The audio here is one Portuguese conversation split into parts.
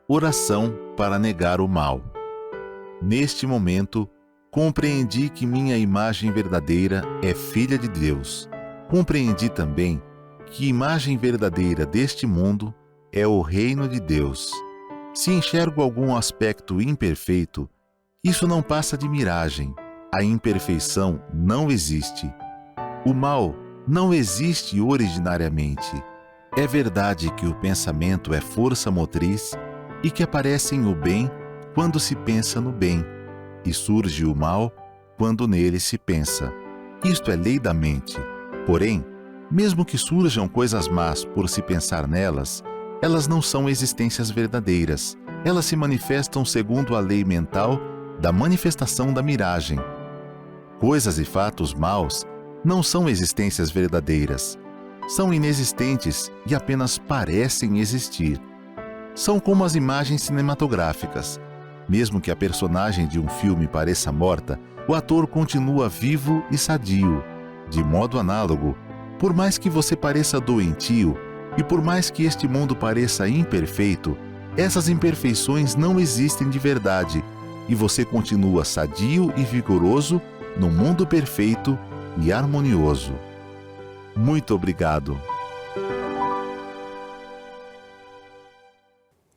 Oração para negar o mal. Neste momento, compreendi que minha imagem verdadeira é filha de Deus. Compreendi também que imagem verdadeira deste mundo é o reino de Deus. Se enxergo algum aspecto imperfeito, isso não passa de miragem. A imperfeição não existe. O mal não existe originariamente. É verdade que o pensamento é força motriz e que aparece o bem quando se pensa no bem, e surge o mal quando nele se pensa. Isto é lei da mente. Porém, mesmo que surjam coisas más por se pensar nelas, elas não são existências verdadeiras. Elas se manifestam segundo a lei mental da manifestação da miragem. Coisas e fatos maus não são existências verdadeiras. São inexistentes e apenas parecem existir. São como as imagens cinematográficas. Mesmo que a personagem de um filme pareça morta, o ator continua vivo e sadio. De modo análogo, por mais que você pareça doentio e por mais que este mundo pareça imperfeito, essas imperfeições não existem de verdade e você continua sadio e vigoroso no mundo perfeito e harmonioso. Muito obrigado.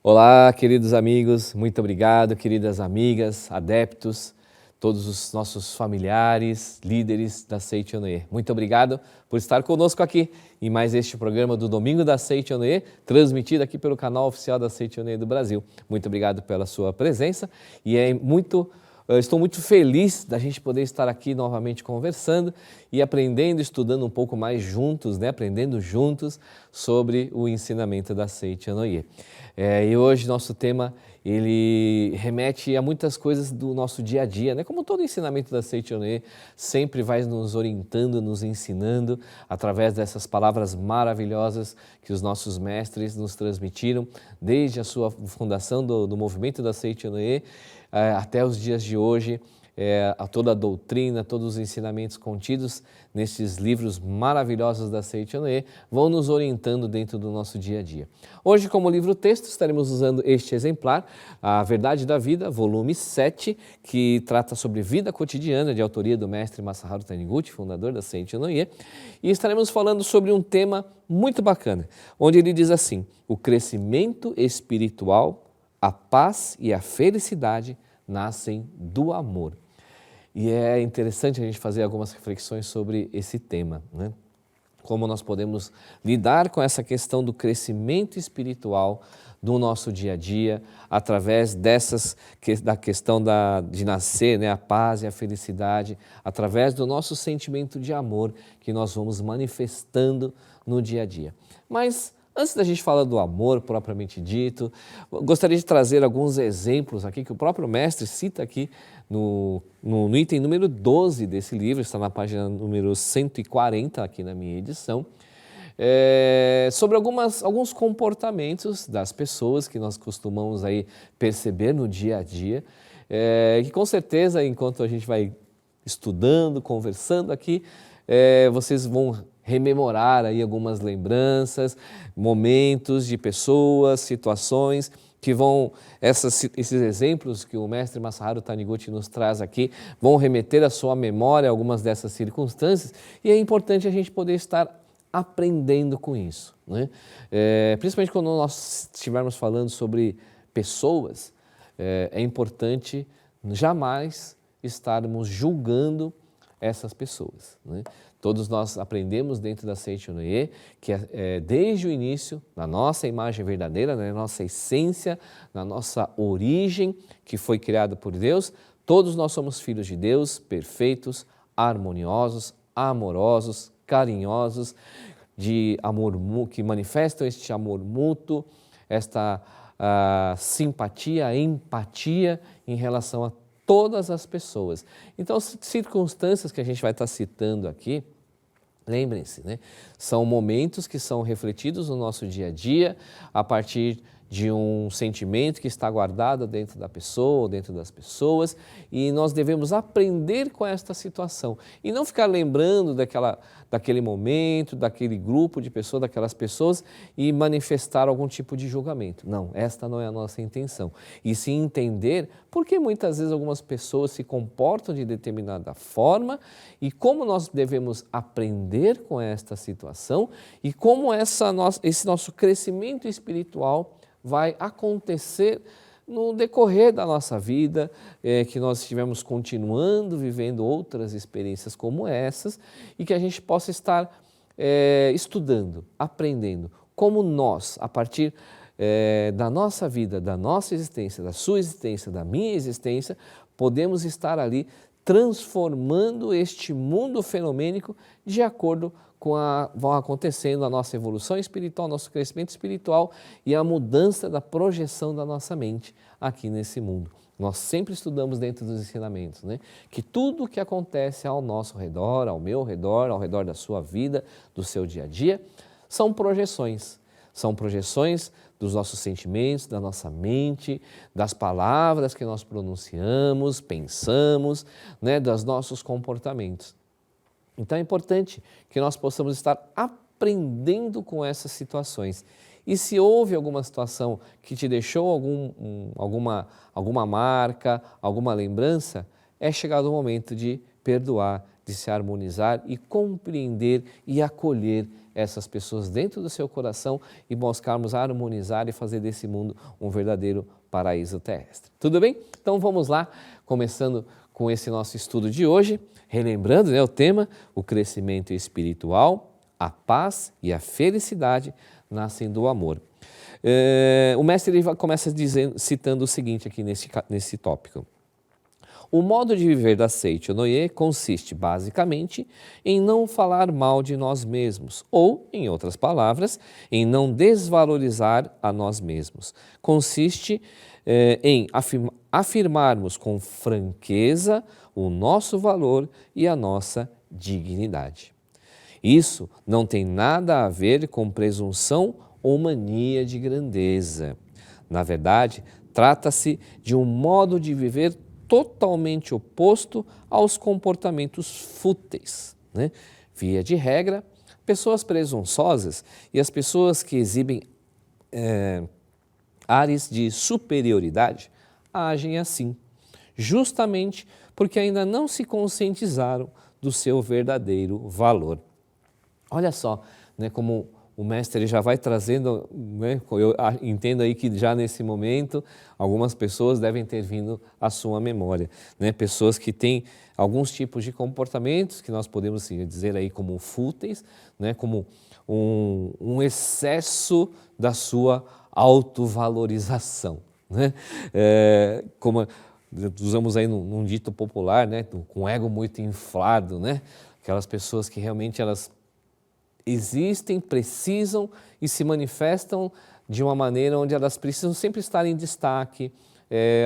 Olá, queridos amigos, muito obrigado, queridas amigas, adeptos, todos os nossos familiares, líderes da Seichonoye. Muito obrigado por estar conosco aqui em mais este programa do Domingo da Seichonoye, transmitido aqui pelo canal oficial da Seichonoye do Brasil. Muito obrigado pela sua presença e estou muito feliz da gente poder estar aqui novamente conversando e aprendendo, estudando um pouco mais juntos, aprendendo juntos sobre o ensinamento da Seichonoye. E hoje nosso tema, ele remete a muitas coisas do nosso dia a dia, Como todo ensinamento da Seichonoye, sempre vai nos orientando, nos ensinando através dessas palavras maravilhosas que os nossos mestres nos transmitiram desde a sua fundação do movimento da Seichonoye até os dias de hoje, a toda a doutrina, todos os ensinamentos contidos nesses livros maravilhosos da Seichonoye vão nos orientando dentro do nosso dia a dia. Hoje, como livro-texto, estaremos usando este exemplar, A Verdade da Vida, volume 7, que trata sobre vida cotidiana, de autoria do mestre Masaharu Taniguchi, fundador da Seichonoye, e estaremos falando sobre um tema muito bacana, onde ele diz assim: o crescimento espiritual, a paz e a felicidade nascem do amor. E é interessante a gente fazer algumas reflexões sobre esse tema, Como nós podemos lidar com essa questão do crescimento espiritual do nosso dia a dia, através da questão de nascer, a paz e a felicidade, através do nosso sentimento de amor que nós vamos manifestando no dia a dia. Mas antes da gente falar do amor propriamente dito, gostaria de trazer alguns exemplos aqui que o próprio mestre cita aqui no item número 12 desse livro, está na página número 140 aqui na minha edição, sobre alguns comportamentos das pessoas que nós costumamos aí perceber no dia a dia, que com certeza, enquanto a gente vai estudando, conversando aqui, vocês vão rememorar aí algumas lembranças, momentos de pessoas, situações que vão, esses exemplos que o mestre Masaharu Taniguchi nos traz aqui, vão remeter à sua memória algumas dessas circunstâncias e é importante a gente poder estar aprendendo com isso, principalmente quando nós estivermos falando sobre pessoas, é importante jamais estarmos julgando essas pessoas, Todos nós aprendemos dentro da Seichonoye que desde o início, na nossa imagem verdadeira, na nossa essência, na nossa origem, que foi criada por Deus, todos nós somos filhos de Deus, perfeitos, harmoniosos, amorosos, carinhosos, de amor, que manifestam este amor mútuo, esta simpatia, empatia em relação a todas as pessoas. Então, as circunstâncias que a gente vai estar citando aqui, lembrem-se, são momentos que são refletidos no nosso dia a dia, a partir de um sentimento que está guardado dentro da pessoa, dentro das pessoas, e nós devemos aprender com esta situação e não ficar lembrando daquele momento, daquele grupo de pessoas, daquelas pessoas e manifestar algum tipo de julgamento. Não, esta não é a nossa intenção. E sim entender por que muitas vezes algumas pessoas se comportam de determinada forma e como nós devemos aprender com esta situação e como esse nosso crescimento espiritual vai acontecer no decorrer da nossa vida, que nós estivemos continuando vivendo outras experiências como essas e que a gente possa estar estudando, aprendendo como nós, a partir da nossa vida, da nossa existência, da sua existência, da minha existência, podemos estar ali transformando este mundo fenomênico de acordo com vão acontecendo a nossa evolução espiritual, nosso crescimento espiritual e a mudança da projeção da nossa mente aqui nesse mundo. Nós sempre estudamos dentro dos ensinamentos, né? Que tudo o que acontece ao nosso redor, ao meu redor, ao redor da sua vida, do seu dia a dia, são projeções. São projeções dos nossos sentimentos, da nossa mente, das palavras que nós pronunciamos, pensamos, né? Dos nossos comportamentos. Então é importante que nós possamos estar aprendendo com essas situações. E se houve alguma situação que te deixou alguma marca, alguma lembrança, é chegado o momento de perdoar, de se harmonizar e compreender e acolher essas pessoas dentro do seu coração e buscarmos harmonizar e fazer desse mundo um verdadeiro paraíso terrestre. Tudo bem? Então vamos lá, começando com esse nosso estudo de hoje, relembrando, né, o tema, o crescimento espiritual, a paz e a felicidade nascem do amor. O mestre ele começa citando o seguinte aqui nesse tópico. O modo de viver da Seicho no Ie consiste, basicamente, em não falar mal de nós mesmos, ou, em outras palavras, em não desvalorizar a nós mesmos. Consiste em afirmarmos com franqueza o nosso valor e a nossa dignidade. Isso não tem nada a ver com presunção ou mania de grandeza. Na verdade, trata-se de um modo de viver totalmente oposto aos comportamentos fúteis, né? Via de regra, pessoas presunçosas e as pessoas que exibem ares de superioridade agem assim, justamente porque ainda não se conscientizaram do seu verdadeiro valor. Olha só, né, como o mestre ele já vai trazendo, né, eu entendo aí que já nesse momento algumas pessoas devem ter vindo à sua memória, né, pessoas que têm alguns tipos de comportamentos que nós podemos assim, dizer aí como fúteis, né, como um excesso da sua autovalorização, né, como usamos aí num dito popular, né, com o ego muito inflado, né, aquelas pessoas que realmente elas existem, precisam e se manifestam de uma maneira onde elas precisam sempre estar em destaque,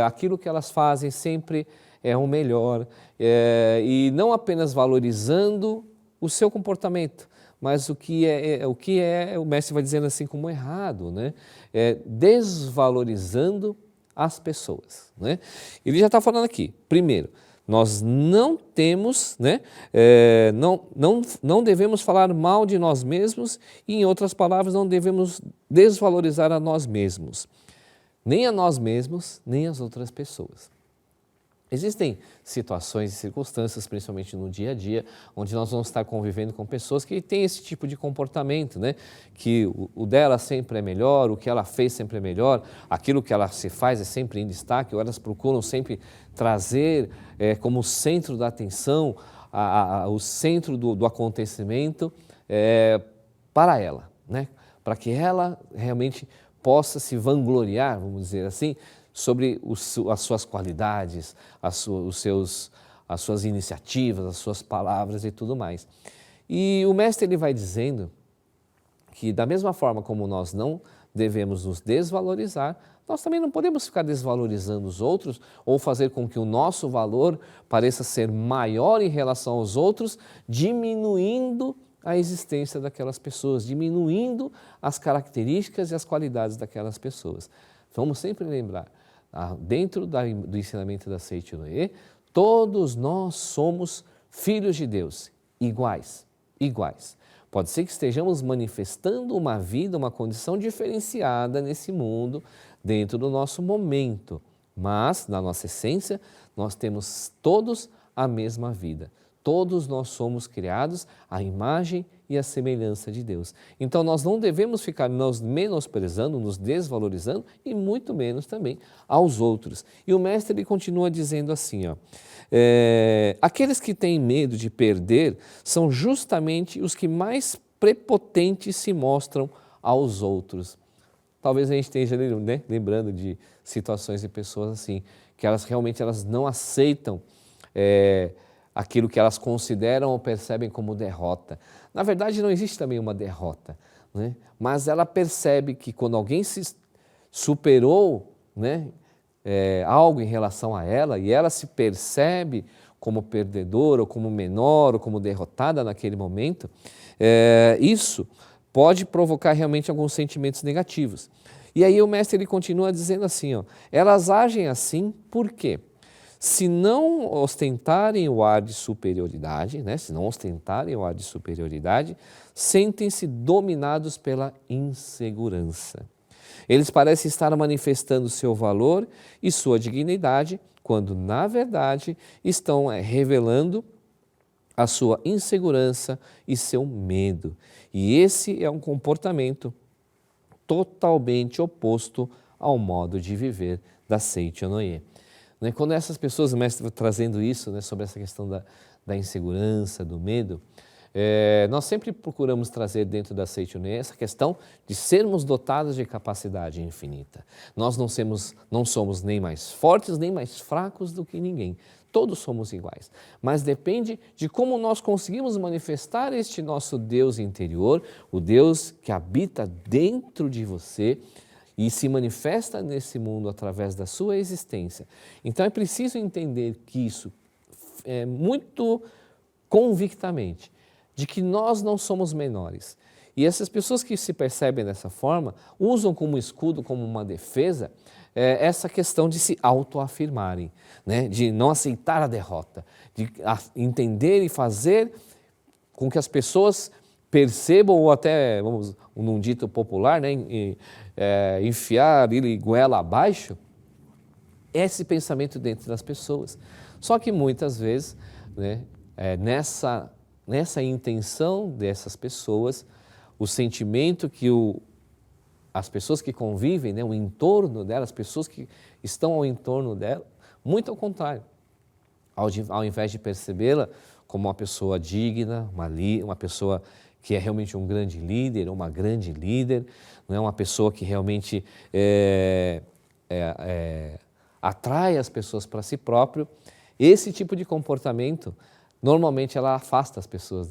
aquilo que elas fazem sempre é o melhor, e não apenas valorizando o seu comportamento, mas o que o mestre vai dizendo assim como errado, né? Desvalorizando as pessoas, né? Ele já está falando aqui, primeiro, nós não temos, né, não devemos falar mal de nós mesmos e, em outras palavras, não devemos desvalorizar a nós mesmos, nem a nós mesmos, nem as outras pessoas. Existem situações e circunstâncias, principalmente no dia a dia, onde nós vamos estar convivendo com pessoas que têm esse tipo de comportamento, né? Que o dela sempre é melhor, o que ela fez sempre é melhor, aquilo que ela se faz é sempre em destaque, ou elas procuram sempre trazer como centro da atenção, o centro do acontecimento para ela, né? Para que ela realmente possa se vangloriar, vamos dizer assim, sobre as suas qualidades, as suas iniciativas, as suas palavras e tudo mais. E o mestre ele vai dizendo que da mesma forma como nós não devemos nos desvalorizar, nós também não podemos ficar desvalorizando os outros ou fazer com que o nosso valor pareça ser maior em relação aos outros, diminuindo a existência daquelas pessoas, diminuindo as características e as qualidades daquelas pessoas. Vamos sempre lembrar, dentro do ensinamento da Seite Noé, todos nós somos filhos de Deus, iguais, iguais. Pode ser que estejamos manifestando uma vida, uma condição diferenciada nesse mundo, dentro do nosso momento, mas, na nossa essência, nós temos todos a mesma vida. Todos nós somos criados à imagem e à semelhança de Deus. Então nós não devemos ficar nos menosprezando, nos desvalorizando e muito menos também aos outros. E o mestre ele continua dizendo assim, aqueles que têm medo de perder são justamente os que mais prepotentes se mostram aos outros. Talvez a gente esteja, né, lembrando de situações de pessoas assim, que elas realmente não aceitam aquilo que elas consideram ou percebem como derrota. Na verdade, não existe também uma derrota, né? Mas ela percebe que quando alguém se superou, né, algo em relação a ela e ela se percebe como perdedora ou como menor ou como derrotada naquele momento, isso pode provocar realmente alguns sentimentos negativos. E aí o mestre ele continua dizendo assim, elas agem assim por quê? Se não ostentarem o ar de superioridade, né? Se não ostentarem o ar de superioridade, sentem-se dominados pela insegurança. Eles parecem estar manifestando seu valor e sua dignidade, quando, na verdade, estão revelando a sua insegurança e seu medo. E esse é um comportamento totalmente oposto ao modo de viver da Seite Noé. Quando essas pessoas, o mestre trazendo isso, né, sobre essa questão da insegurança, do medo, nós sempre procuramos trazer dentro da Seite Noé essa questão de sermos dotados de capacidade infinita. Nós não somos nem mais fortes, nem mais fracos do que ninguém. Todos somos iguais, mas depende de como nós conseguimos manifestar este nosso Deus interior, o Deus que habita dentro de você e se manifesta nesse mundo através da sua existência. Então é preciso entender que isso é muito convictamente, de que nós não somos menores. E essas pessoas que se percebem dessa forma, usam como escudo, como uma defesa, essa questão de se autoafirmarem, né? De não aceitar a derrota, de entender e fazer com que as pessoas percebam, ou até, vamos, num dito popular, né? Enfiar ele goela abaixo, esse pensamento dentro das pessoas. Só que muitas vezes, né, nessa intenção dessas pessoas, o sentimento que as pessoas que convivem, né, o entorno dela, as pessoas que estão ao entorno dela, muito ao contrário, ao invés de percebê-la como uma pessoa digna, uma pessoa que é realmente um grande líder, uma grande líder, não é uma pessoa que realmente atrai as pessoas para si próprio, esse tipo de comportamento normalmente ela afasta as pessoas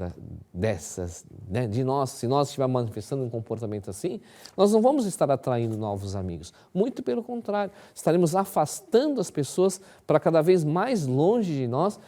de nós. Se nós estivermos manifestando um comportamento assim, nós não vamos estar atraindo novos amigos. Muito pelo contrário, estaremos afastando as pessoas para cada vez mais longe de nós,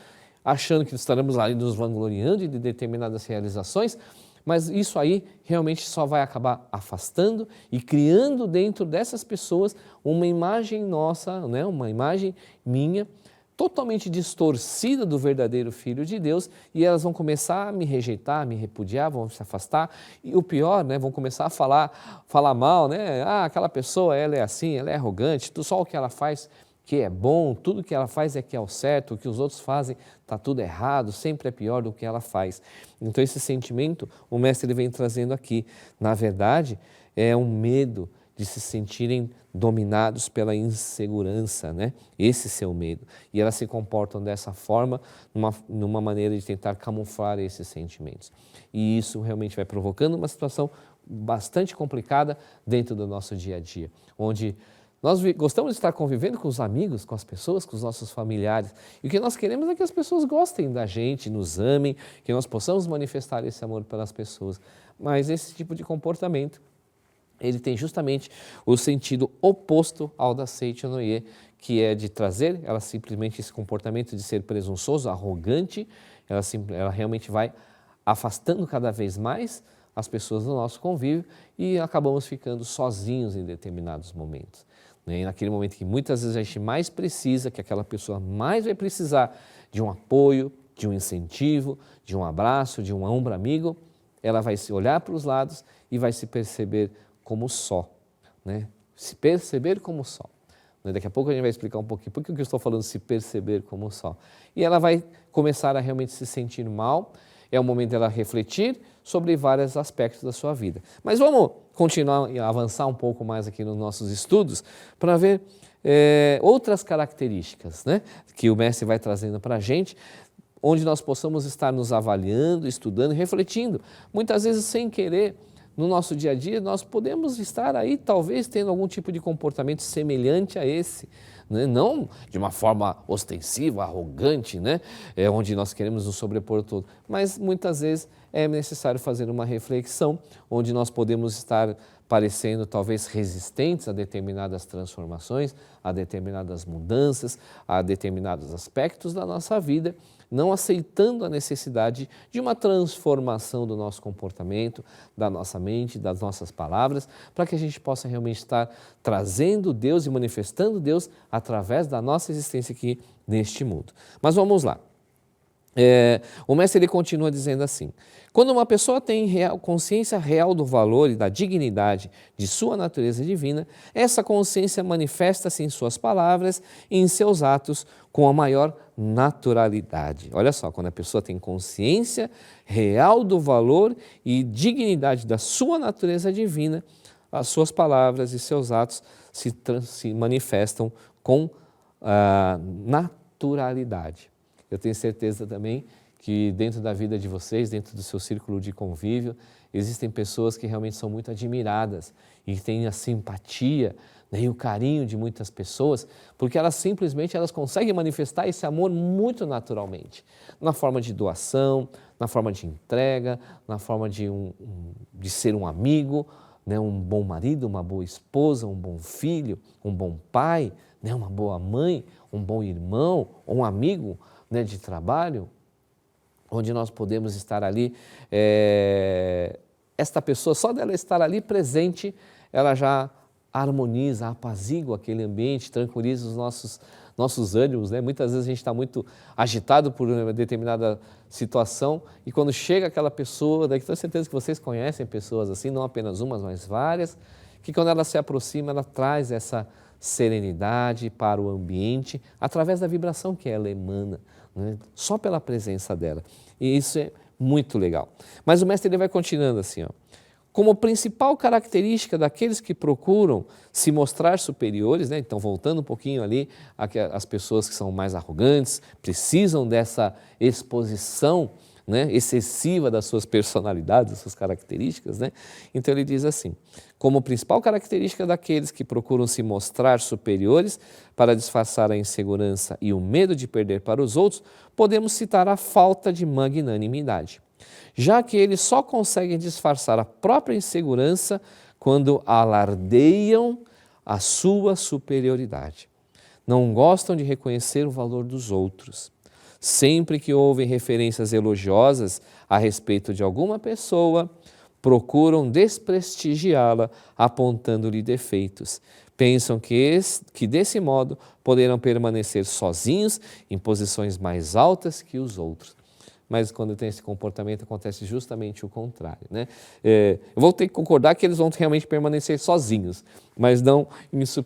achando que estaremos ali nos vangloriando de determinadas realizações, mas isso aí realmente só vai acabar afastando e criando dentro dessas pessoas uma imagem nossa, né, uma imagem minha, totalmente distorcida do verdadeiro Filho de Deus, e elas vão começar a me rejeitar, me repudiar, vão se afastar, e o pior, né, vão começar a falar mal, né? Aquela pessoa, ela é assim, ela é arrogante, só o que ela faz que é bom, tudo que ela faz é que é o certo, o que os outros fazem está tudo errado, sempre é pior do que ela faz. Então esse sentimento, o mestre ele vem trazendo aqui, na verdade, é um medo de se sentirem dominados pela insegurança, né? Esse seu medo. E elas se comportam dessa forma, numa maneira de tentar camuflar esses sentimentos. E isso realmente vai provocando uma situação bastante complicada dentro do nosso dia a dia, onde nós gostamos de estar convivendo com os amigos, com as pessoas, com os nossos familiares. E o que nós queremos é que as pessoas gostem da gente, nos amem, que nós possamos manifestar esse amor pelas pessoas. Mas esse tipo de comportamento, ele tem justamente o sentido oposto ao da Seite Noé, que é de trazer ela simplesmente esse comportamento de ser presunçoso, arrogante, ela realmente vai afastando cada vez mais as pessoas do nosso convívio e acabamos ficando sozinhos em determinados momentos. E naquele momento que muitas vezes a gente mais precisa, que aquela pessoa mais vai precisar de um apoio, de um incentivo, de um abraço, de um ombro amigo, ela vai se olhar para os lados e vai se perceber como só, né? Se perceber como só. Daqui a pouco a gente vai explicar um pouquinho por que eu estou falando se perceber como só. E ela vai começar a realmente se sentir mal, é o momento dela refletir sobre vários aspectos da sua vida. Mas vamos continuar e avançar um pouco mais aqui nos nossos estudos para ver outras características, né, que o mestre vai trazendo para a gente, onde nós possamos estar nos avaliando, estudando, refletindo. Muitas vezes sem querer, no nosso dia a dia, nós podemos estar aí talvez tendo algum tipo de comportamento semelhante a esse, né? Não de uma forma ostensiva, arrogante, né? Onde nós queremos nos sobrepor todo, mas muitas vezes é necessário fazer uma reflexão, onde nós podemos estar parecendo talvez resistentes a determinadas transformações, a determinadas mudanças, a determinados aspectos da nossa vida, não aceitando a necessidade de uma transformação do nosso comportamento, da nossa mente, das nossas palavras, para que a gente possa realmente estar trazendo Deus e manifestando Deus através da nossa existência aqui neste mundo. Mas vamos lá. O mestre ele continua dizendo assim: quando uma pessoa tem consciência real do valor e da dignidade de sua natureza divina, essa consciência manifesta-se em suas palavras e em seus atos com a maior naturalidade. Olha só, quando a pessoa tem consciência real do valor e dignidade da sua natureza divina, as suas palavras e seus atos se manifestam com naturalidade. Eu tenho certeza também que dentro da vida de vocês, dentro do seu círculo de convívio, existem pessoas que realmente são muito admiradas e têm a simpatia, né, e o carinho de muitas pessoas, porque elas conseguem manifestar esse amor muito naturalmente, na forma de doação, na forma de entrega, na forma de ser um amigo, né, um bom marido, uma boa esposa, um bom filho, um bom pai, né, uma boa mãe, um bom irmão, um amigo, né, de trabalho, onde nós podemos estar ali, esta pessoa, só dela estar ali presente, ela já harmoniza, apazigua aquele ambiente, tranquiliza os nossos ânimos, né? Muitas vezes a gente está muito agitado por uma determinada situação e quando chega aquela pessoa, daí tenho certeza que vocês conhecem pessoas assim, não apenas umas, mas várias, que quando ela se aproxima, ela traz essa serenidade para o ambiente através da vibração que ela emana, né? Só pela presença dela. E isso é muito legal. Mas o mestre ele vai continuando assim, ó. Como principal característica daqueles que procuram se mostrar superiores, né? Então voltando um pouquinho ali, as pessoas que são mais arrogantes, precisam dessa exposição, né, excessiva das suas personalidades, das suas características, né? Então ele diz assim: como principal característica daqueles que procuram se mostrar superiores para disfarçar a insegurança e o medo de perder para os outros, podemos citar a falta de magnanimidade, já que eles só conseguem disfarçar a própria insegurança quando alardeiam a sua superioridade. Não gostam de reconhecer o valor dos outros. Sempre que ouvem referências elogiosas a respeito de alguma pessoa, procuram desprestigiá-la, apontando-lhe defeitos. Pensam que desse modo poderão permanecer sozinhos em posições mais altas que os outros. Mas quando tem esse comportamento acontece justamente o contrário, né? Eu vou ter que concordar que eles vão realmente permanecer sozinhos, mas não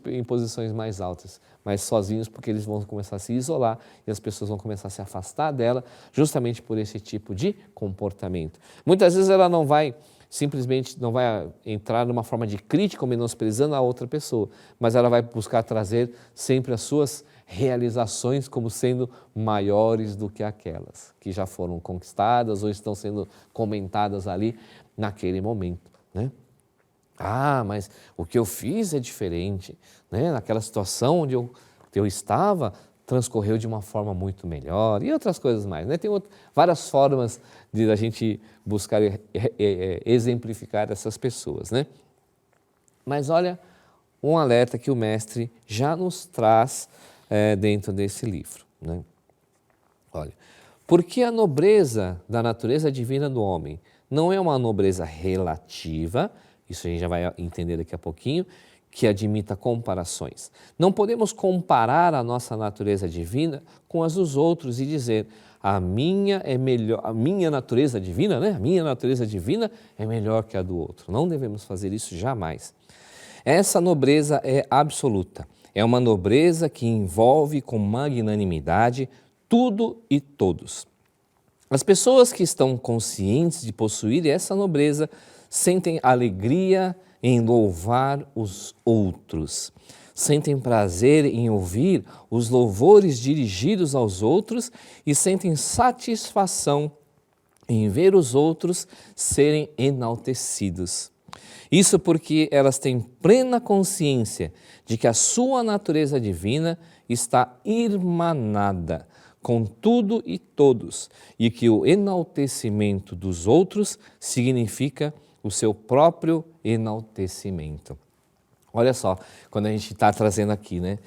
em posições mais altas, mas sozinhos porque eles vão começar a se isolar e as pessoas vão começar a se afastar dela justamente por esse tipo de comportamento. Muitas vezes ela não vai entrar numa forma de crítica ou menosprezando a outra pessoa, mas ela vai buscar trazer sempre as suas realizações como sendo maiores do que aquelas que já foram conquistadas ou estão sendo comentadas ali naquele momento, né? Ah, mas o que eu fiz é diferente, né? Naquela situação onde eu estava, transcorreu de uma forma muito melhor e outras coisas mais, né? Tem várias formas de a gente buscar exemplificar essas pessoas, né? Mas olha um alerta que o mestre já nos traz dentro desse livro, né? Olha, Porque a nobreza da natureza divina do homem não é uma nobreza relativa, isso a gente já vai entender daqui a pouquinho, que admita comparações. Não podemos comparar a nossa natureza divina com as dos outros e dizer a minha é melhor, a minha natureza divina, né? A minha natureza divina é melhor que a do outro. Não devemos fazer isso jamais. Essa nobreza é absoluta. É uma nobreza que envolve com magnanimidade tudo e todos. As pessoas que estão conscientes de possuir essa nobreza sentem alegria em louvar os outros, sentem prazer em ouvir os louvores dirigidos aos outros e sentem satisfação em ver os outros serem enaltecidos. Isso porque elas têm plena consciência de que a sua natureza divina está irmanada com tudo e todos e que o enaltecimento dos outros significa o seu próprio enaltecimento. Olha só, quando a gente está trazendo aqui, né?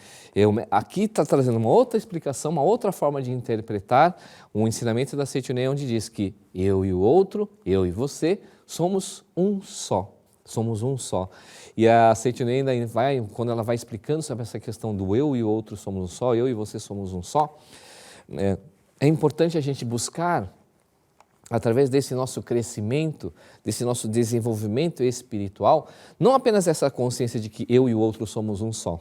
Aqui está trazendo uma outra explicação, uma outra forma de interpretar o ensinamento da Seitonei, onde diz que eu e o outro, eu e você, somos um só. Somos um só. E a Seitonei ainda vai, quando ela vai explicando sobre essa questão do eu e o outro somos um só, eu e você somos um só, é importante a gente buscar, através desse nosso crescimento, desse nosso desenvolvimento espiritual, não apenas essa consciência de que eu e o outro somos um só,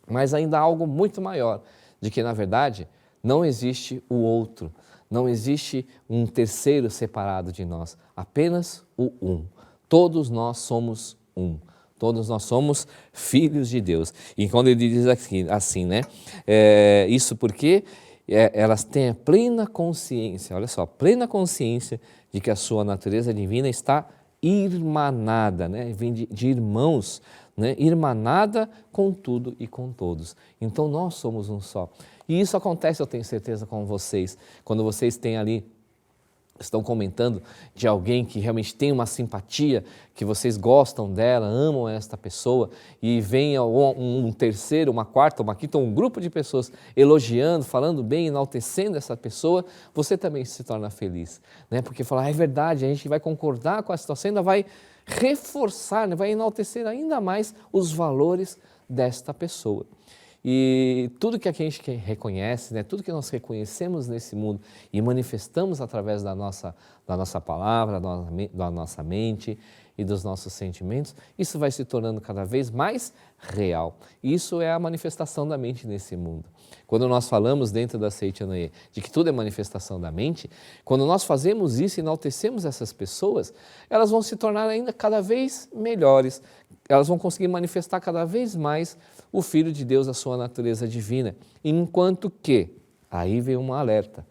mas ainda algo muito maior, de que, na verdade, não existe o outro, não existe um terceiro separado de nós, apenas o um. Todos nós somos um. Todos nós somos filhos de Deus. E quando ele diz assim, né? Isso porque elas têm a plena consciência, olha só, plena consciência de que a sua natureza divina está irmanada, né? Vem de irmãos, né? Irmanada com tudo e com todos. Então nós somos um só. E isso acontece, eu tenho certeza, com vocês, quando vocês têm ali, estão comentando de alguém que realmente tem uma simpatia, que vocês gostam dela, amam esta pessoa, e vem um terceiro, uma quarta, uma quinta, um grupo de pessoas elogiando, falando bem, enaltecendo essa pessoa, você também se torna feliz, né? Porque fala, é verdade, a gente vai concordar com a situação, ainda vai reforçar, né? Vai enaltecer ainda mais os valores desta pessoa. E tudo que a gente reconhece, né, tudo que nós reconhecemos nesse mundo e manifestamos através da nossa palavra, da nossa mente e dos nossos sentimentos, isso vai se tornando cada vez mais real. Isso é a manifestação da mente nesse mundo. Quando nós falamos dentro da Seitonei de que tudo é manifestação da mente, quando nós fazemos isso e enaltecemos essas pessoas, elas vão se tornar ainda cada vez melhores, elas vão conseguir manifestar cada vez mais o Filho de Deus, a sua natureza divina. Enquanto que, aí vem um alerta,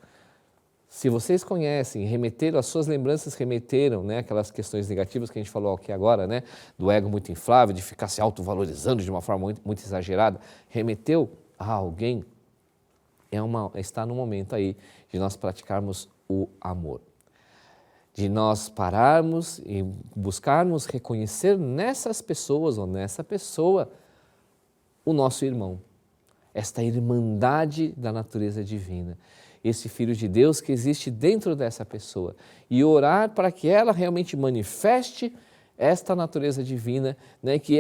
se vocês conhecem, remeteram, as suas lembranças remeteram, né, aquelas questões negativas que a gente falou aqui agora, né, do ego muito inflável, de ficar se autovalorizando de uma forma muito exagerada, remeteu a alguém, está no momento aí de nós praticarmos o amor. De nós pararmos e buscarmos reconhecer nessas pessoas ou nessa pessoa o nosso irmão, esta irmandade da natureza divina, esse Filho de Deus que existe dentro dessa pessoa e orar para que ela realmente manifeste esta natureza divina, né? Que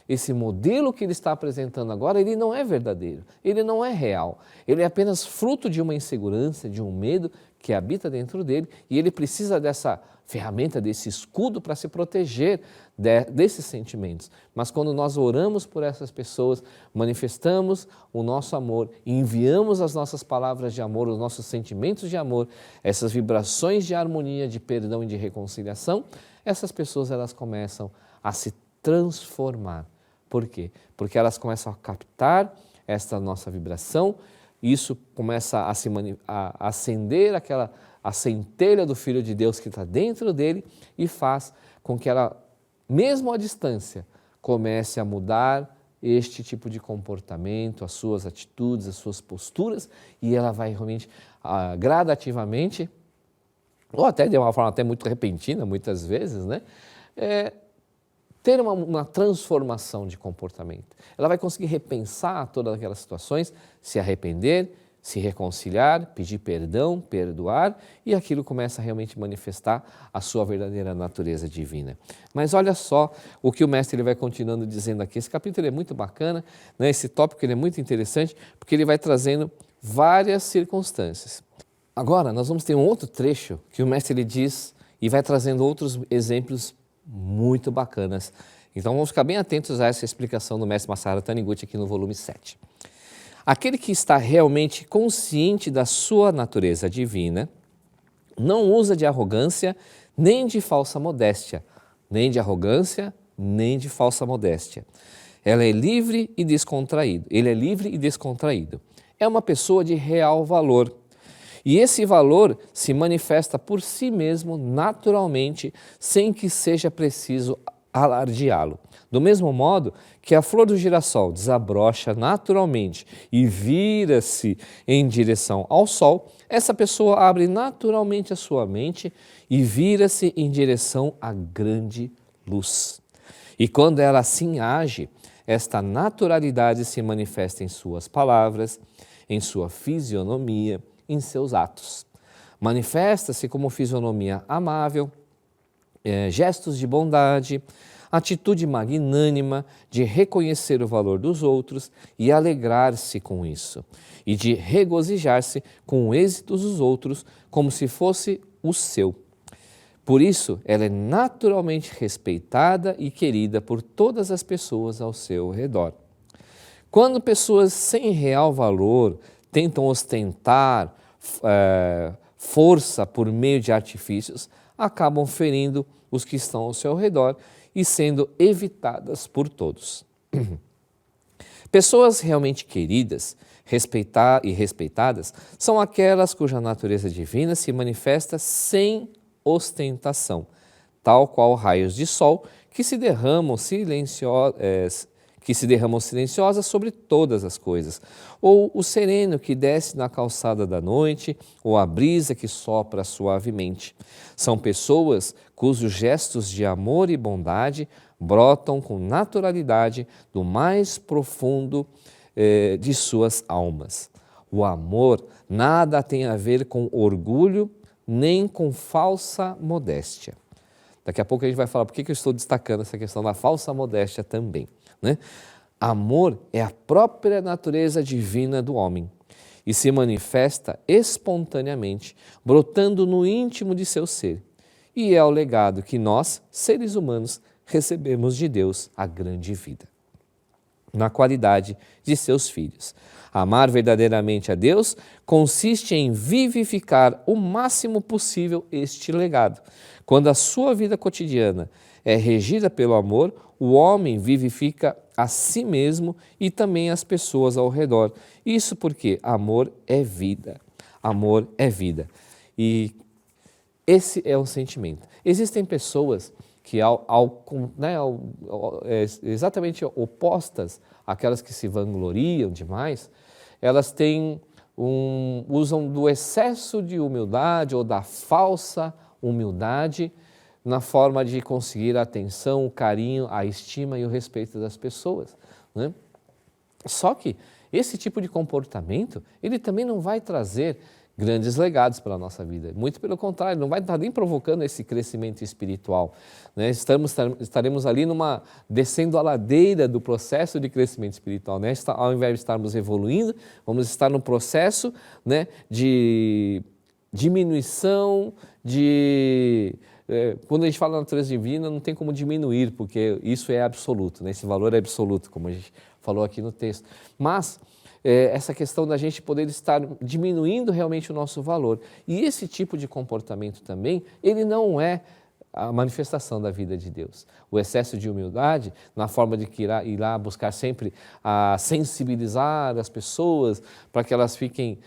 esse modelo que ele está apresentando agora, ele não é verdadeiro, ele não é real, ele é apenas fruto de uma insegurança, de um medo que habita dentro dele e ele precisa dessa ferramenta, desse escudo para se proteger desses sentimentos. Mas quando nós oramos por essas pessoas, manifestamos o nosso amor, enviamos as nossas palavras de amor, os nossos sentimentos de amor, essas vibrações de harmonia, de perdão e de reconciliação, essas pessoas elas começam a se transformar. Por quê? Porque elas começam a captar esta nossa vibração, isso começa a acender a centelha do Filho de Deus que está dentro dele e faz com que ela, mesmo à distância, comece a mudar este tipo de comportamento, as suas atitudes, as suas posturas, e ela vai realmente, gradativamente, ou até de uma forma até muito repentina, muitas vezes, né? Ter uma transformação de comportamento. Ela vai conseguir repensar todas aquelas situações, se arrepender, se reconciliar, pedir perdão, perdoar, e aquilo começa a realmente manifestar a sua verdadeira natureza divina. Mas olha só o que o mestre ele vai continuando dizendo aqui. Esse capítulo é muito bacana, né? Esse tópico ele é muito interessante, porque ele vai trazendo várias circunstâncias. Agora, nós vamos ter um outro trecho que o mestre ele diz e vai trazendo outros exemplos muito bacanas. Então vamos ficar bem atentos a essa explicação do mestre Masaharu Taniguchi aqui no volume 7. Aquele que está realmente consciente da sua natureza divina não usa de arrogância nem de falsa modéstia, nem de arrogância, nem de falsa modéstia. Ele é livre e descontraído. É uma pessoa de real valor. E esse valor se manifesta por si mesmo naturalmente, sem que seja preciso alardeá-lo. Do mesmo modo que a flor do girassol desabrocha naturalmente e vira-se em direção ao sol, essa pessoa abre naturalmente a sua mente e vira-se em direção à grande luz. E quando ela assim age, esta naturalidade se manifesta em suas palavras, em sua fisionomia, em seus atos. Manifesta-se como fisionomia amável, gestos de bondade, atitude magnânima de reconhecer o valor dos outros e alegrar-se com isso, e de regozijar-se com o êxito dos outros como se fosse o seu. Por isso, ela é naturalmente respeitada e querida por todas as pessoas ao seu redor. Quando pessoas sem real valor tentam ostentar força por meio de artifícios, acabam ferindo os que estão ao seu redor e sendo evitadas por todos. Pessoas realmente queridas e respeitadas são aquelas cuja natureza divina se manifesta sem ostentação, tal qual raios de sol que se derramam silenciosas sobre todas as coisas, ou o sereno que desce na calçada da noite, ou a brisa que sopra suavemente. São pessoas cujos gestos de amor e bondade brotam com naturalidade do mais profundo de suas almas. O amor nada tem a ver com orgulho, nem com falsa modéstia. Daqui a pouco a gente vai falar por que eu estou destacando essa questão da falsa modéstia também. Né? Amor é a própria natureza divina do homem e se manifesta espontaneamente, brotando no íntimo de seu ser. E é o legado que nós, seres humanos, recebemos de Deus, a grande vida, na qualidade de seus filhos. Amar verdadeiramente a Deus consiste em vivificar o máximo possível este legado. Quando a sua vida cotidiana é regida pelo amor, o homem vivifica a si mesmo e também as pessoas ao redor. Isso porque amor é vida. Amor é vida. E esse é o sentimento. Existem pessoas que, exatamente opostas àquelas que se vangloriam demais, elas usam do excesso de humildade ou da falsa humildade na forma de conseguir a atenção, o carinho, a estima e o respeito das pessoas. Né? Só que esse tipo de comportamento, ele também não vai trazer grandes legados para a nossa vida. Muito pelo contrário, não vai estar nem provocando esse crescimento espiritual. Né? Estaremos ali descendo a ladeira do processo de crescimento espiritual. Né? Ao invés de estarmos evoluindo, vamos estar no processo, né, de diminuição, quando a gente fala da natureza divina, não tem como diminuir, porque isso é absoluto, né? Esse valor é absoluto, como a gente falou aqui no texto. Mas essa questão da gente poder estar diminuindo realmente o nosso valor. E esse tipo de comportamento também, ele não é a manifestação da vida de Deus. O excesso de humildade, na forma de ir lá buscar sempre a sensibilizar as pessoas para que elas fiquem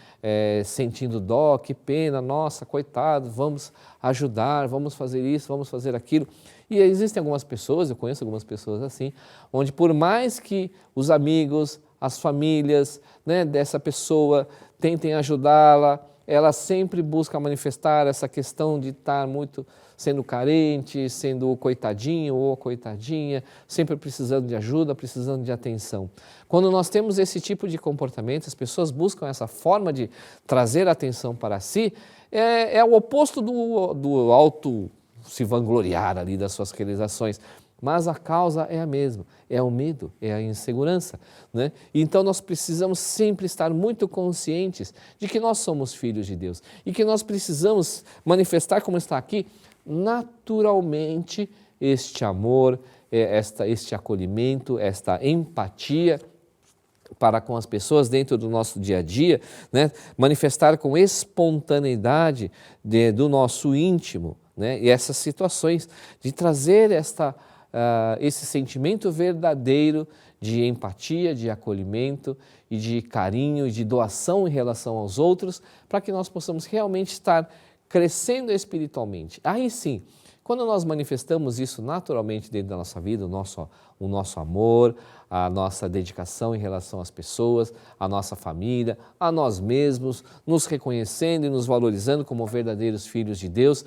sentindo dó, que pena, nossa, coitado, vamos ajudar, vamos fazer isso, vamos fazer aquilo. E existem algumas pessoas, eu conheço algumas pessoas assim, onde por mais que os amigos, as famílias, né, dessa pessoa tentem ajudá-la, ela sempre busca manifestar essa questão de estar muito sendo carente, sendo o coitadinho ou a coitadinha, sempre precisando de ajuda, precisando de atenção. Quando nós temos esse tipo de comportamento, as pessoas buscam essa forma de trazer atenção para si, é o oposto do auto se vangloriar ali das suas realizações. Mas a causa é a mesma, é o medo, é a insegurança, né? Então nós precisamos sempre estar muito conscientes de que nós somos filhos de Deus e que nós precisamos manifestar, como está aqui, naturalmente este amor, este acolhimento, esta empatia para com as pessoas dentro do nosso dia a dia, né? Manifestar com espontaneidade do nosso íntimo, né? E essas situações de trazer esse sentimento verdadeiro de empatia, de acolhimento e de carinho e de doação em relação aos outros, para que nós possamos realmente estar crescendo espiritualmente. Aí sim, quando nós manifestamos isso naturalmente dentro da nossa vida, o nosso amor, a nossa dedicação em relação às pessoas, à nossa família, a nós mesmos, nos reconhecendo e nos valorizando como verdadeiros filhos de Deus,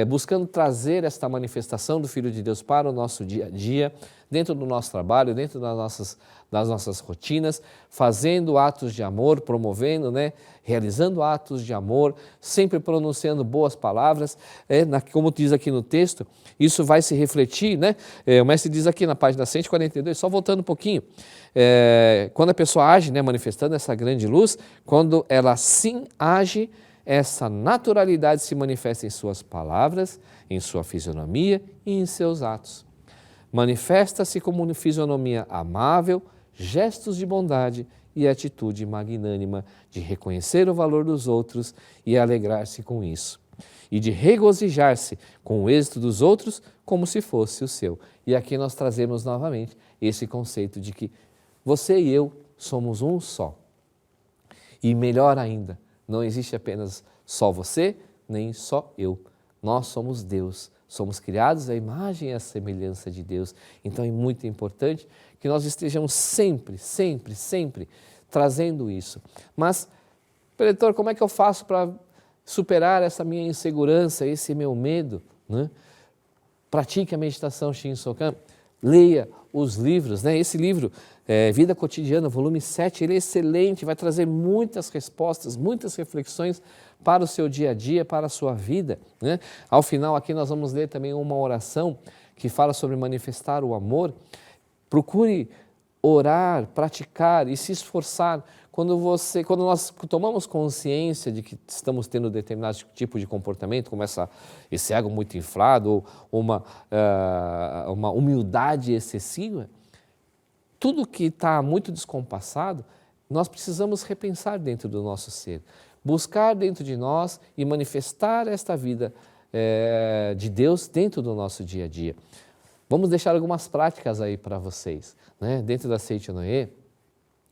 buscando trazer esta manifestação do Filho de Deus para o nosso dia a dia, dentro do nosso trabalho, dentro das nossas rotinas, fazendo atos de amor, promovendo, né, realizando atos de amor, sempre pronunciando boas palavras, como diz aqui no texto, isso vai se refletir, né? O mestre diz aqui na página 142, só voltando um pouquinho, quando a pessoa age, né, manifestando essa grande luz, quando ela sim age, essa naturalidade se manifesta em suas palavras, em sua fisionomia e em seus atos. Manifesta-se como uma fisionomia amável, gestos de bondade e atitude magnânima de reconhecer o valor dos outros e alegrar-se com isso, e de regozijar-se com o êxito dos outros como se fosse o seu. E aqui nós trazemos novamente esse conceito de que você e eu somos um só. E melhor ainda, não existe apenas só você, nem só eu. Nós somos Deus. Somos criados à imagem e à semelhança de Deus. Então é muito importante que nós estejamos sempre trazendo isso. Mas, preletor, como é que eu faço para superar essa minha insegurança, esse meu medo, né? Pratique a meditação Shinsokan, leia os livros, né? Esse livro, Vida Cotidiana, volume 7, ele é excelente, vai trazer muitas respostas, muitas reflexões para o seu dia a dia, para a sua vida, né? Ao final aqui nós vamos ler também uma oração que fala sobre manifestar o amor. Procure orar, praticar e se esforçar. Quando nós tomamos consciência de que estamos tendo determinado tipo de comportamento, como esse ego muito inflado ou uma humildade excessiva, tudo que está muito descompassado, nós precisamos repensar dentro do nosso ser, buscar dentro de nós e manifestar esta vida de Deus dentro do nosso dia a dia. Vamos deixar algumas práticas aí para vocês, né? Dentro da Seiichi Noe,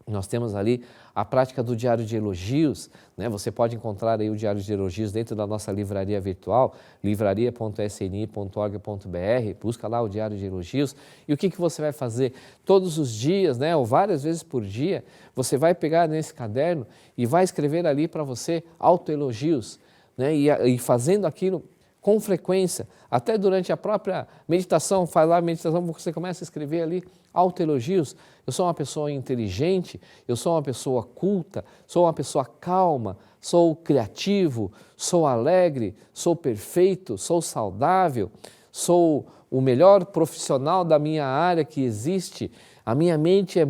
nós temos ali a prática do diário de elogios, né? Você pode encontrar aí o diário de elogios dentro da nossa livraria virtual, livraria.sni.org.br, busca lá o diário de elogios. E o que você vai fazer? Todos os dias, né, ou várias vezes por dia, você vai pegar nesse caderno e vai escrever ali para você autoelogios, né? E fazendo aquilo com frequência, até durante a própria meditação, faz lá a meditação, você começa a escrever ali autoelogios. Eu sou uma pessoa inteligente, eu sou uma pessoa culta, sou uma pessoa calma, sou criativo, sou alegre, sou perfeito, sou saudável, sou o melhor profissional da minha área que existe. A minha mente é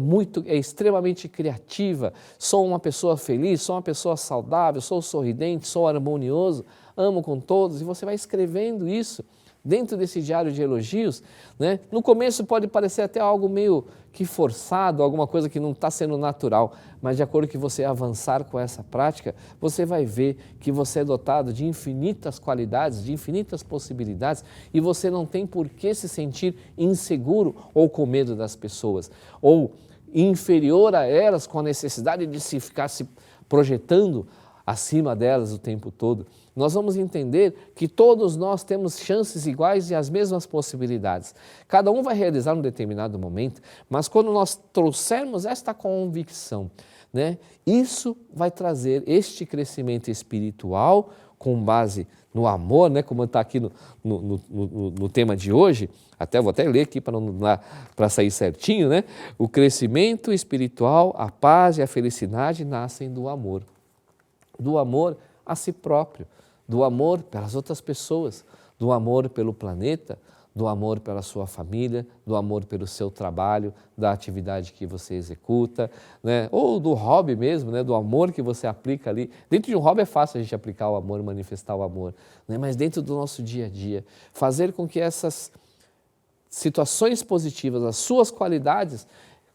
extremamente criativa, sou uma pessoa feliz, sou uma pessoa saudável, sou sorridente, sou harmonioso, amo com todos, e você vai escrevendo isso dentro desse diário de elogios, né? No começo pode parecer até algo meio que forçado, alguma coisa que não está sendo natural, mas de acordo que você avançar com essa prática, você vai ver que você é dotado de infinitas qualidades, de infinitas possibilidades, e você não tem por que se sentir inseguro ou com medo das pessoas, ou inferior a elas com a necessidade de ficar se projetando acima delas o tempo todo. Nós vamos entender que todos nós temos chances iguais e as mesmas possibilidades. Cada um vai realizar um determinado momento, mas quando nós trouxermos esta convicção né? Isso vai trazer este crescimento espiritual com base no amor, né? Como está aqui no tema de hoje, vou até ler aqui para sair certinho, né? O crescimento espiritual, a paz e a felicidade nascem do amor a si próprio, do amor pelas outras pessoas, do amor pelo planeta, do amor pela sua família, do amor pelo seu trabalho, da atividade que você executa, né? Ou do hobby mesmo, né? Do amor que você aplica ali. Dentro de um hobby é fácil a gente aplicar o amor, manifestar o amor, né? Mas dentro do nosso dia a dia, fazer com que essas situações positivas, as suas qualidades,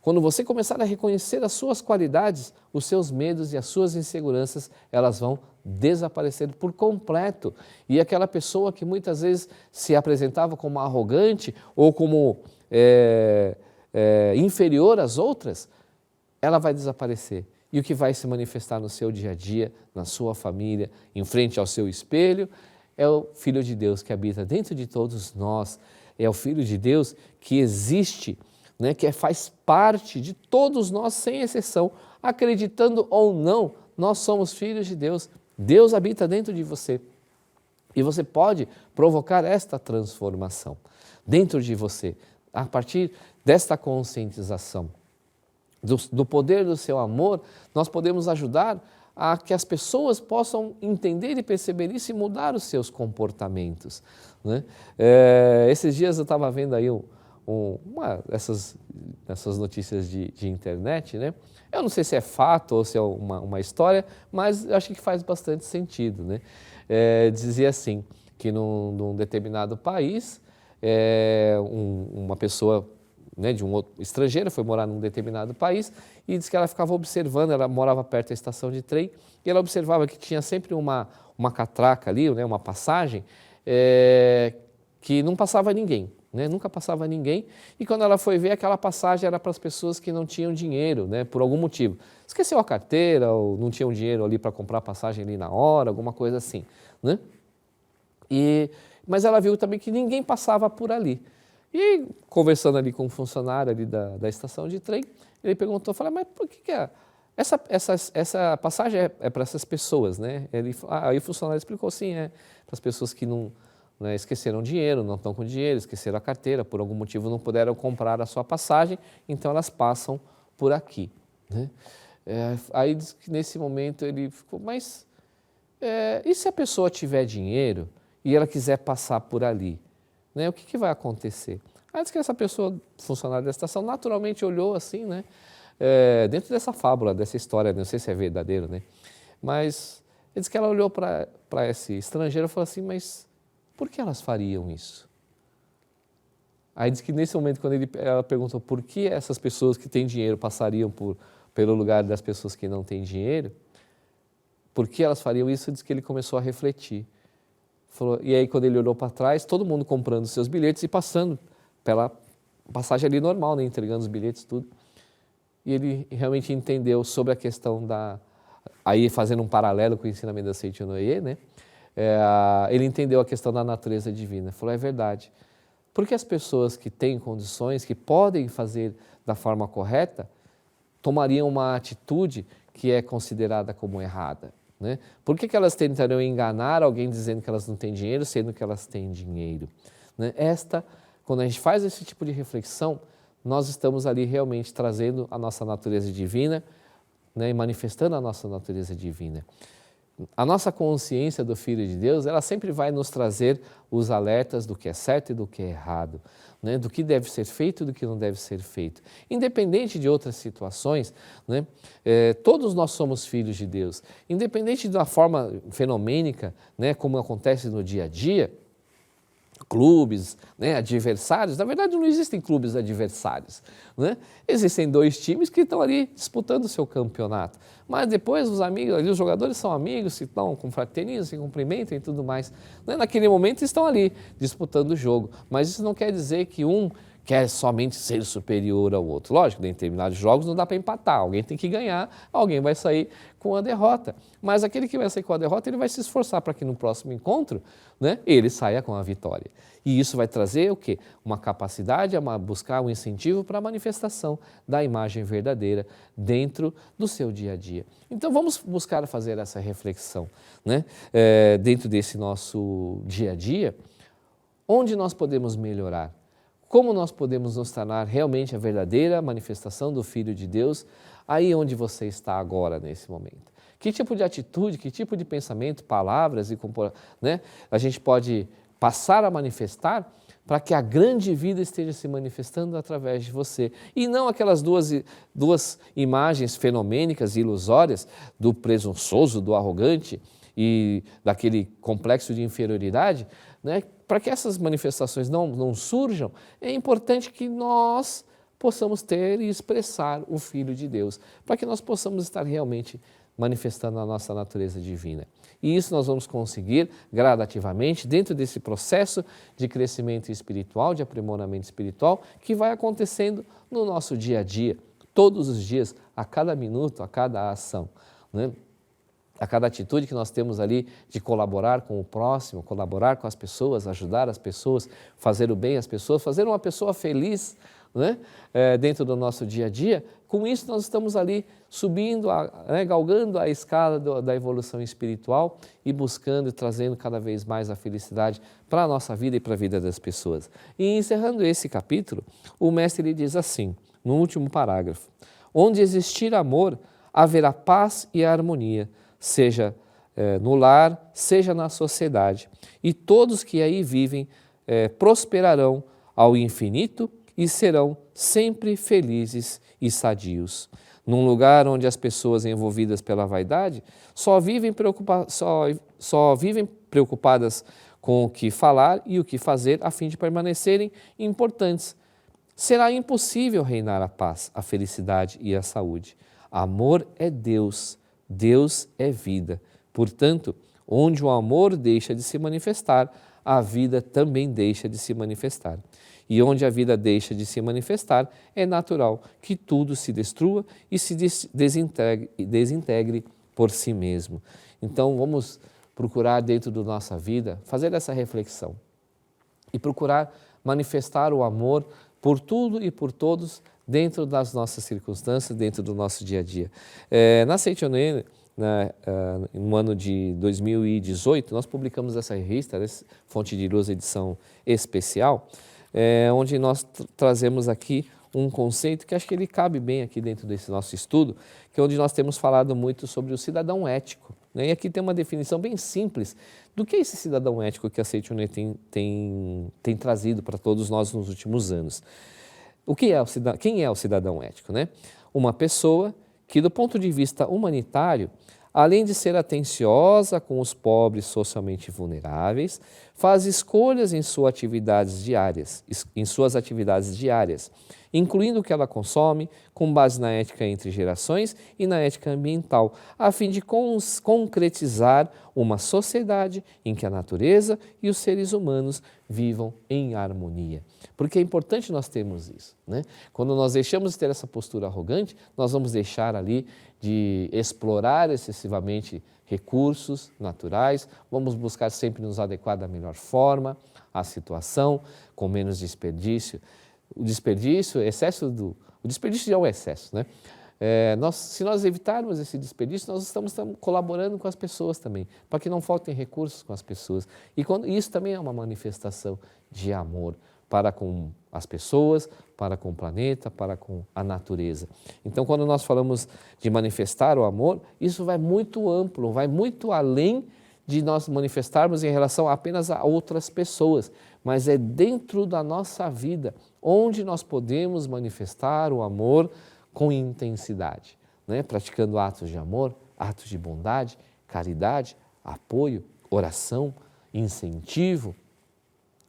quando você começar a reconhecer as suas qualidades, os seus medos e as suas inseguranças, elas vão desaparecer por completo. E aquela pessoa que muitas vezes se apresentava como arrogante ou como inferior às outras, ela vai desaparecer. E o que vai se manifestar no seu dia a dia, na sua família, em frente ao seu espelho, é o Filho de Deus que habita dentro de todos nós. É o Filho de Deus que existe, né, que faz parte de todos nós, sem exceção, acreditando ou não, nós somos filhos de Deus. Deus habita dentro de você e você pode provocar esta transformação dentro de você, a partir desta conscientização. Do poder do seu amor, nós podemos ajudar a que as pessoas possam entender e perceber isso e mudar os seus comportamentos, né? Esses dias eu estava vendo aí essas notícias de internet, né? Eu não sei se é fato ou se é uma história, mas eu acho que faz bastante sentido, né? Dizia assim, que num determinado país, uma pessoa, né, de um outro estrangeiro foi morar num determinado país e disse que ela ficava observando, ela morava perto da estação de trem e ela observava que tinha sempre uma catraca ali, né, uma passagem, que não passava ninguém. Né? Nunca passava ninguém, e quando ela foi ver, aquela passagem era para as pessoas que não tinham dinheiro, né? Por algum motivo. Esqueceu a carteira, ou não tinham dinheiro ali para comprar a passagem ali na hora, alguma coisa assim, né? Mas ela viu também que ninguém passava por ali. E conversando ali com um funcionário ali da estação de trem, ele perguntou, falou, mas por que essa passagem é para essas pessoas, né? Aí o funcionário explicou, sim, para as pessoas que não, né, esqueceram dinheiro, não estão com dinheiro, esqueceram a carteira, por algum motivo não puderam comprar a sua passagem, então elas passam por aqui, né? Aí diz que nesse momento ele ficou, mas e se a pessoa tiver dinheiro e ela quiser passar por ali, né, o que vai acontecer? Aí diz que essa pessoa, funcionária da estação, naturalmente olhou assim, né, dentro dessa fábula, dessa história, não sei se é verdadeiro, né, mas ele diz que ela olhou para esse estrangeiro e falou assim, mas por que elas fariam isso? Aí diz que nesse momento, quando ela perguntou por que essas pessoas que têm dinheiro passariam pelo lugar das pessoas que não têm dinheiro, por que elas fariam isso, diz que ele começou a refletir. E aí quando ele olhou para trás, todo mundo comprando seus bilhetes e passando pela passagem ali normal, né, entregando os bilhetes, tudo. E ele realmente entendeu sobre a questão aí fazendo um paralelo com o ensinamento da Seiichi Noye, né? Ele entendeu a questão da natureza divina. Falou, é verdade. Porque as pessoas que têm condições, que podem fazer da forma correta, tomariam uma atitude que é considerada como errada, né? Por que elas tentariam enganar alguém dizendo que elas não têm dinheiro, sendo que elas têm dinheiro, né? Quando a gente faz esse tipo de reflexão, nós estamos ali realmente trazendo a nossa natureza divina, né, e manifestando a nossa natureza divina. A nossa consciência do Filho de Deus, ela sempre vai nos trazer os alertas do que é certo e do que é errado, né? Do que deve ser feito e do que não deve ser feito. Independente de outras situações, né? Todos nós somos filhos de Deus. Independente da forma fenomênica, né, como acontece no dia a dia, clubes, né, adversários, na verdade não existem clubes adversários, né? Existem dois times que estão ali disputando o seu campeonato, mas depois os amigos, ali, os jogadores são amigos, que estão confraternizam, se cumprimentam e tudo mais, né? Naquele momento estão ali disputando o jogo, mas isso não quer dizer que um quer somente ser superior ao outro. Lógico, em determinados jogos não dá para empatar, alguém tem que ganhar, alguém vai sair com a derrota. Mas aquele que vai sair com a derrota, ele vai se esforçar para que no próximo encontro, né, ele saia com a vitória. E isso vai trazer o quê? Uma capacidade, buscar um incentivo para a manifestação da imagem verdadeira dentro do seu dia a dia. Então vamos buscar fazer essa reflexão, né, dentro desse nosso dia a dia, onde nós podemos melhorar. Como nós podemos nos tornar realmente a verdadeira manifestação do Filho de Deus aí onde você está agora, nesse momento? Que tipo de atitude, que tipo de pensamento, palavras e né, a gente pode passar a manifestar para que a grande vida esteja se manifestando através de você. E não aquelas duas imagens fenomênicas e ilusórias do presunçoso, do arrogante e daquele complexo de inferioridade, né? Para que essas manifestações não surjam, é importante que nós possamos ter e expressar o Filho de Deus, para que nós possamos estar realmente manifestando a nossa natureza divina. E isso nós vamos conseguir gradativamente dentro desse processo de crescimento espiritual, de aprimoramento espiritual, que vai acontecendo no nosso dia a dia, todos os dias, a cada minuto, a cada ação, né? A cada atitude que nós temos ali de colaborar com o próximo, colaborar com as pessoas, ajudar as pessoas, fazer o bem às pessoas, fazer uma pessoa feliz, né, dentro do nosso dia a dia, com isso nós estamos ali subindo, galgando a escala da evolução espiritual e buscando e trazendo cada vez mais a felicidade para a nossa vida e para a vida das pessoas. E encerrando esse capítulo, o mestre ele diz assim, no último parágrafo, onde existir amor, haverá paz e harmonia, seja no lar, seja na sociedade, e todos que aí vivem prosperarão ao infinito e serão sempre felizes e sadios. Num lugar onde as pessoas envolvidas pela vaidade só vivem preocupadas com o que falar e o que fazer a fim de permanecerem importantes, será impossível reinar a paz, a felicidade e a saúde. Amor é Deus. Deus é vida. Portanto, onde o amor deixa de se manifestar, a vida também deixa de se manifestar. E onde a vida deixa de se manifestar, é natural que tudo se destrua e se desintegre por si mesmo. Então, vamos procurar dentro da nossa vida, fazer essa reflexão e procurar manifestar o amor por tudo e por todos dentro das nossas circunstâncias, dentro do nosso dia a dia. Na Seichonoye, no ano de 2018, nós publicamos essa revista, Fonte de Luz, edição especial, onde nós trazemos aqui um conceito que acho que ele cabe bem aqui dentro desse nosso estudo, que é onde nós temos falado muito sobre o cidadão ético. Né? E aqui tem uma definição bem simples do que é esse cidadão ético que a Seichonoye tem trazido para todos nós nos últimos anos. Quem é o cidadão ético? Né? Uma pessoa que, do ponto de vista humanitário, além de ser atenciosa com os pobres socialmente vulneráveis, faz escolhas em suas atividades diárias, incluindo o que ela consome, com base na ética entre gerações e na ética ambiental, a fim de concretizar uma sociedade em que a natureza e os seres humanos vivam em harmonia. Porque é importante nós termos isso, né? Quando nós deixamos de ter essa postura arrogante, nós vamos deixar ali de explorar excessivamente recursos naturais, vamos buscar sempre nos adequar da melhor forma à situação, com menos desperdício. O desperdício já é o excesso, né? Se nós evitarmos esse desperdício, nós estamos colaborando com as pessoas também, para que não faltem recursos com as pessoas. E isso também é uma manifestação de amor para com as pessoas, para com o planeta, para com a natureza. Então, quando nós falamos de manifestar o amor, isso vai muito amplo, vai muito além de nós manifestarmos em relação apenas a outras pessoas, mas é dentro da nossa vida, onde nós podemos manifestar o amor com intensidade, né? Praticando atos de amor, atos de bondade, caridade, apoio, oração, incentivo,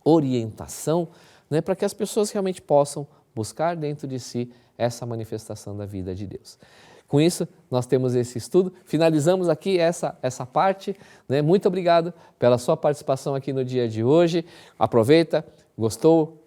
orientação, né? Para que as pessoas realmente possam buscar dentro de si essa manifestação da vida de Deus. Com isso, nós temos esse estudo, finalizamos aqui essa parte, né? Muito obrigado pela sua participação aqui no dia de hoje. Aproveita, gostou?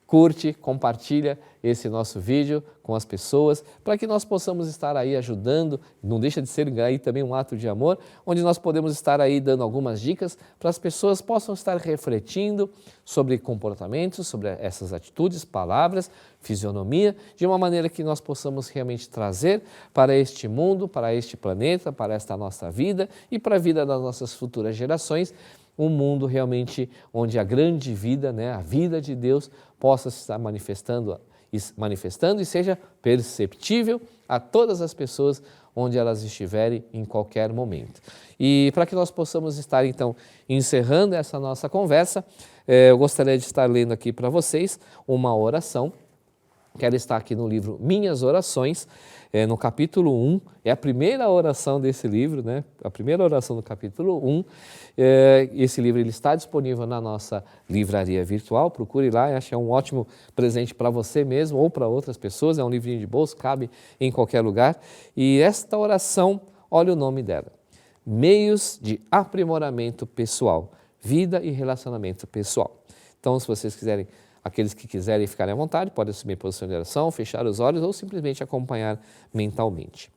curte, compartilha esse nosso vídeo com as pessoas, para que nós possamos estar aí ajudando, não deixa de ser aí também um ato de amor, onde nós podemos estar aí dando algumas dicas para as pessoas possam estar refletindo sobre comportamentos, sobre essas atitudes, palavras, fisionomia, de uma maneira que nós possamos realmente trazer para este mundo, para este planeta, para esta nossa vida e para a vida das nossas futuras gerações, um mundo realmente onde a grande vida, a vida de Deus, possa estar manifestando e seja perceptível a todas as pessoas onde elas estiverem em qualquer momento. E para que nós possamos estar então encerrando essa nossa conversa, eu gostaria de estar lendo aqui para vocês uma oração, que ela está aqui no livro Minhas Orações, no capítulo 1, é a primeira oração desse livro, a primeira oração do capítulo 1. Esse livro ele está disponível na nossa livraria virtual, procure lá, acho que é um ótimo presente para você mesmo ou para outras pessoas, é um livrinho de bolso, cabe em qualquer lugar. E esta oração, olha o nome dela, Meios de Aprimoramento Pessoal, Vida e Relacionamento Pessoal. Então, se vocês quiserem, aqueles que quiserem ficarem à vontade, podem assumir posição de oração, fechar os olhos ou simplesmente acompanhar mentalmente.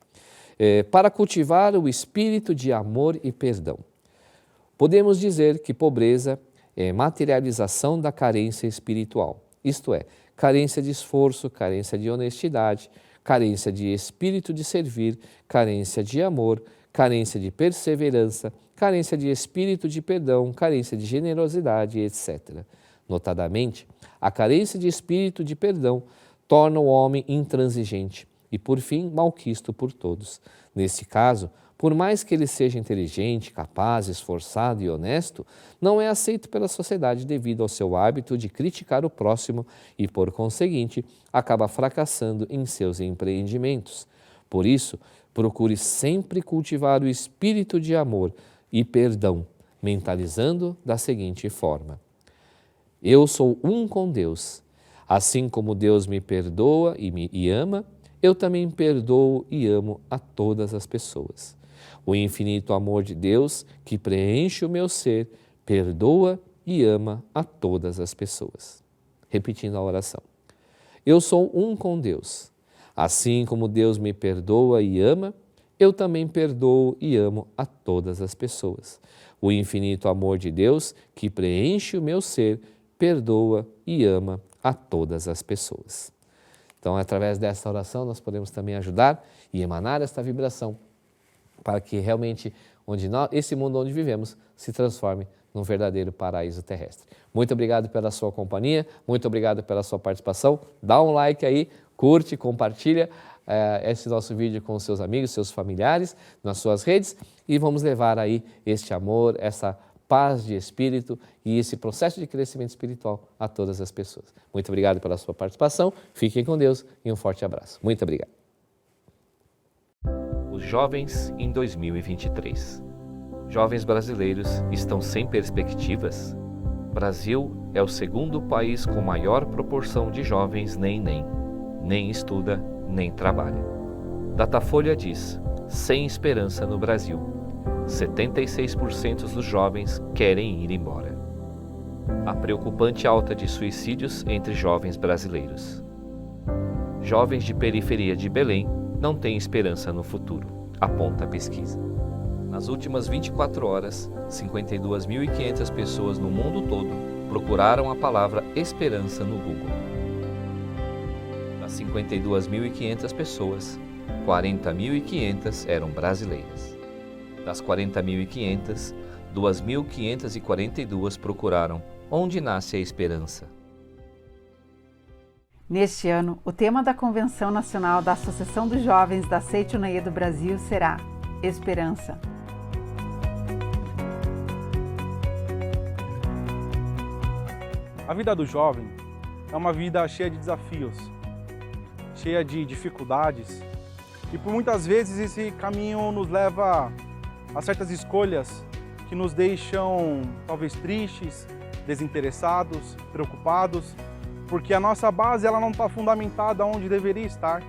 Para cultivar o espírito de amor e perdão, podemos dizer que pobreza é materialização da carência espiritual, isto é, carência de esforço, carência de honestidade, carência de espírito de servir, carência de amor, carência de perseverança, carência de espírito de perdão, carência de generosidade, etc. Notadamente, a carência de espírito de perdão torna o homem intransigente e, por fim, malquisto por todos. Nesse caso, por mais que ele seja inteligente, capaz, esforçado e honesto, não é aceito pela sociedade devido ao seu hábito de criticar o próximo e, por conseguinte, acaba fracassando em seus empreendimentos. Por isso, procure sempre cultivar o espírito de amor e perdão, mentalizando da seguinte forma: eu sou um com Deus. Assim como Deus me perdoa e ama, eu também perdoo e amo a todas as pessoas. O infinito amor de Deus, que preenche o meu ser, perdoa e ama a todas as pessoas. Repetindo a oração. Eu sou um com Deus. Assim como Deus me perdoa e ama, eu também perdoo e amo a todas as pessoas. O infinito amor de Deus, que preenche o meu ser, perdoa e ama a todas as pessoas. Então, através dessa oração, nós podemos também ajudar e emanar esta vibração para que realmente esse mundo onde vivemos se transforme num verdadeiro paraíso terrestre. Muito obrigado pela sua companhia, muito obrigado pela sua participação. Dá um like aí, curte, compartilha esse nosso vídeo com os seus amigos, seus familiares, nas suas redes e vamos levar aí este amor, essa paz de espírito e esse processo de crescimento espiritual a todas as pessoas. Muito obrigado pela sua participação, fiquem com Deus e um forte abraço. Muito obrigado. Os jovens em 2023. Jovens brasileiros estão sem perspectivas? Brasil é o segundo país com maior proporção de jovens nem estuda, nem trabalha. Datafolha diz, sem esperança no Brasil. 76% dos jovens querem ir embora. A preocupante alta de suicídios entre jovens brasileiros. Jovens de periferia de Belém não têm esperança no futuro, aponta a pesquisa. Nas últimas 24 horas, 52.500 pessoas no mundo todo procuraram a palavra esperança no Google. Das 52.500 pessoas, 40.500 eram brasileiras. Das 40.500, 2.542 procuraram onde nasce a esperança. Neste ano, o tema da Convenção Nacional da Associação dos Jovens da Seitonoye do Brasil será Esperança. A vida do jovem é uma vida cheia de desafios, cheia de dificuldades e por muitas vezes esse caminho nos leva a certas escolhas que nos deixam talvez tristes, desinteressados, preocupados, porque a nossa base ela não está fundamentada onde deveria estar.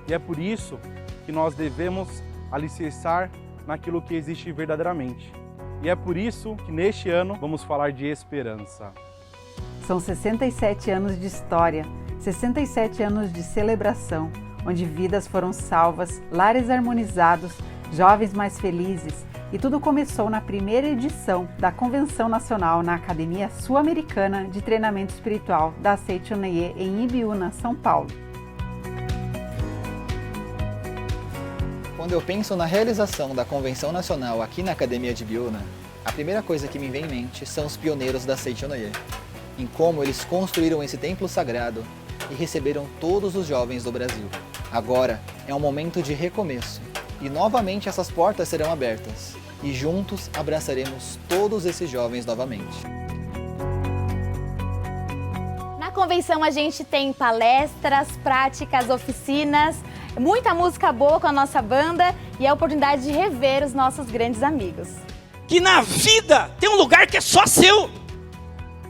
E é por isso que nós devemos alicerçar naquilo que existe verdadeiramente. E é por isso que neste ano vamos falar de esperança. São 67 anos de história, 67 anos de celebração, onde vidas foram salvas, lares harmonizados, jovens mais felizes, e tudo começou na primeira edição da Convenção Nacional na Academia Sul-Americana de Treinamento Espiritual da Seichonoye em Ibiúna, São Paulo. Quando eu penso na realização da Convenção Nacional aqui na Academia de Ibiúna, a primeira coisa que me vem em mente são os pioneiros da Seichonoye, em como eles construíram esse templo sagrado e receberam todos os jovens do Brasil. Agora é um momento de recomeço e novamente essas portas serão abertas e juntos abraçaremos todos esses jovens novamente. Na convenção a gente tem palestras, práticas, oficinas, muita música boa com a nossa banda e a oportunidade de rever os nossos grandes amigos. Que na vida tem um lugar que é só seu.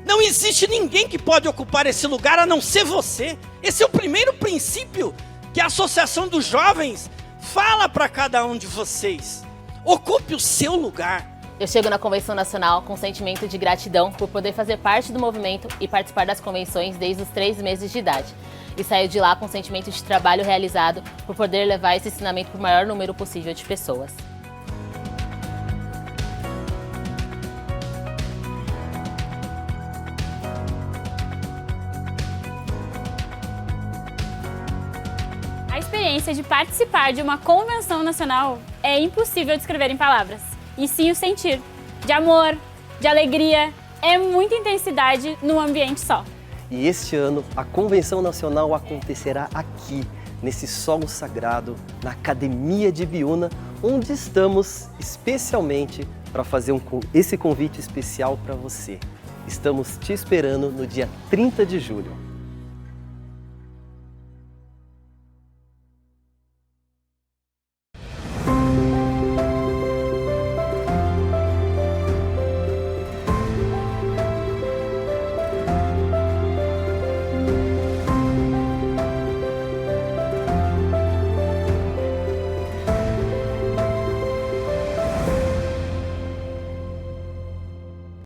Não existe ninguém que pode ocupar esse lugar a não ser você. Esse é o primeiro princípio que a Associação dos Jovens fala para cada um de vocês. Ocupe o seu lugar. Eu chego na Convenção Nacional com um sentimento de gratidão por poder fazer parte do movimento e participar das convenções desde os 3 meses de idade. E saio de lá com um sentimento de trabalho realizado por poder levar esse ensinamento para o maior número possível de pessoas. A experiência de participar de uma convenção nacional é impossível descrever em palavras. E sim o sentir de amor, de alegria, é muita intensidade num ambiente só. E este ano a Convenção Nacional acontecerá aqui, nesse solo sagrado, na Academia de Ibiúna, onde estamos especialmente para fazer esse convite especial para você. Estamos te esperando no dia 30 de julho.